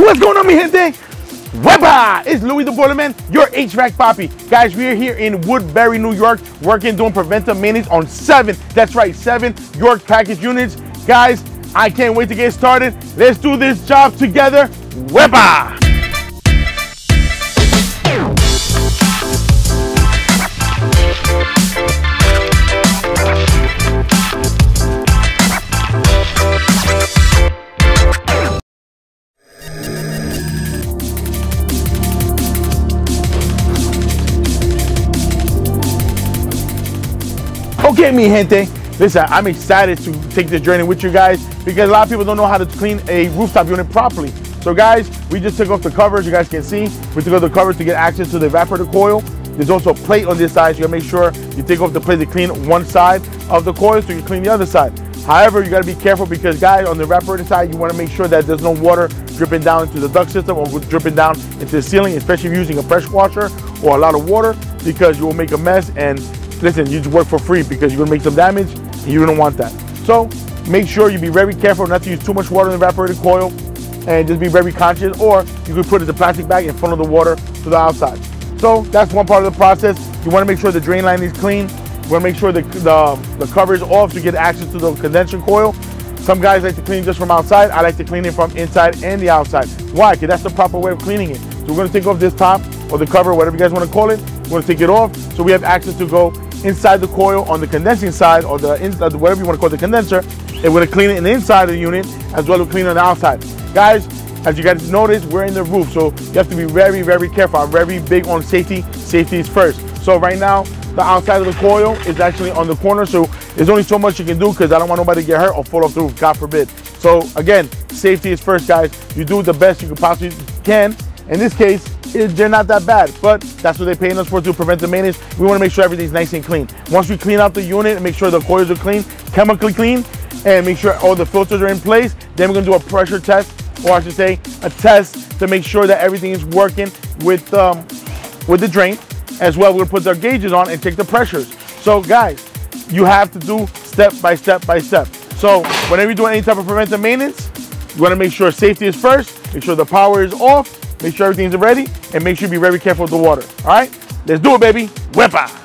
What's going on, mi gente? Hvac! It's Louis the Boiler Man, your HVAC poppy. Guys, we are here in Woodbury, New York, working doing preventive maintenance on 7 York package units. Guys, I can't wait to get started. Let's do this job together. Hvac! Okay, mi gente, listen, I'm excited to take this journey with you guys because a lot of people don't know how to clean a rooftop unit properly. So guys, we just took off the covers. You guys can see we took off the covers to get access to the evaporator coil. There's also a plate on this side, so you gotta make sure you take off the plate to clean one side of the coil so you clean the other side. However, you gotta be careful because guys, on the evaporator side, you wanna make sure that there's no water dripping down into the duct system or dripping down into the ceiling, especially if you're using a pressure washer or a lot of water, because you will make a mess. And listen, you just work for free because you're gonna make some damage and you don't want that. So make sure you be very careful not to use too much water in the evaporator coil, and just be very conscious, or you could put the plastic bag and funnel the water to the outside. So that's one part of the process. You wanna make sure the drain line is clean. You wanna make sure the cover is off to get access to the condenser coil. Some guys like to clean just from outside. I like to clean it from inside and the outside. Why? Because that's the proper way of cleaning it. So we're gonna take off this top or the cover, whatever you guys wanna call it. We're gonna take it off so we have access to go inside the coil on the condensing side, or the inside, whatever you want to call the condenser. And we're going to clean it in the inside of the unit as well as clean it on the outside. Guys, as you guys notice, we're in the roof, so you have to be very, very careful. I'm very big on safety. Safety is first. So right now, the outside of the coil is actually on the corner, so there's only so much you can do because I don't want nobody to get hurt or fall off the roof, God forbid. So again, safety is first, guys. You do the best you can possibly can. In this case, they're not that bad, but that's what they're paying us for, to prevent the maintenance. We want to make sure everything's nice and clean. Once we clean out the unit and make sure the coils are clean, chemically clean, and make sure all the filters are in place, then we're going to do a pressure test, or I should say a test, to make sure that everything is working with the drain. As well, we'll put our gauges on and check the pressures. So guys, you have to do step by step by step. So whenever you're doing any type of preventive maintenance, you want to make sure safety is first, make sure the power is off, make sure everything's ready, and make sure you be very careful with the water. All right, let's do it, baby. Hvac!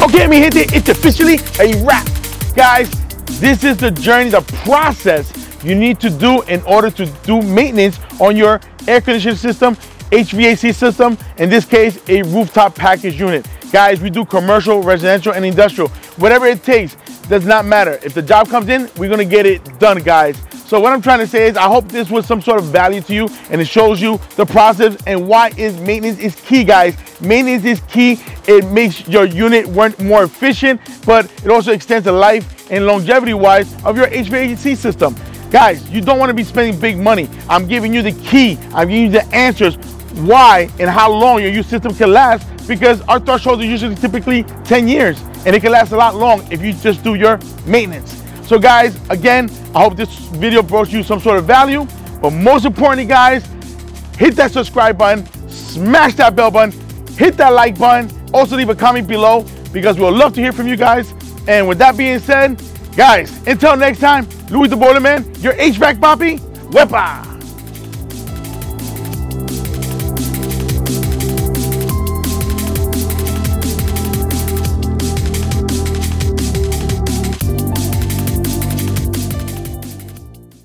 Okay, mi gente, it's officially a wrap. Guys, this is the journey, the process you need to do in order to do maintenance on your air conditioning system, HVAC system, in this case, a rooftop package unit. Guys, we do commercial, residential, and industrial. Whatever it takes, does not matter. If the job comes in, we're gonna get it done, guys. So what I'm trying to say is I hope this was some sort of value to you and it shows you the process and why maintenance is key, guys. Maintenance is key. It makes your unit work more efficient, but it also extends the life and longevity-wise of your HVAC system. Guys, you don't want to be spending big money. I'm giving you the key. I'm giving you the answers why and how long your system can last, because our threshold is usually typically 10 years and it can last a lot long if you just do your maintenance. So guys, again, I hope this video brought you some sort of value, but most importantly, guys, hit that subscribe button, smash that bell button, hit that like button, also leave a comment below because we would love to hear from you guys. And with that being said, guys, until next time, Louis the Boiler Man, your HVAC Papi, Wepa!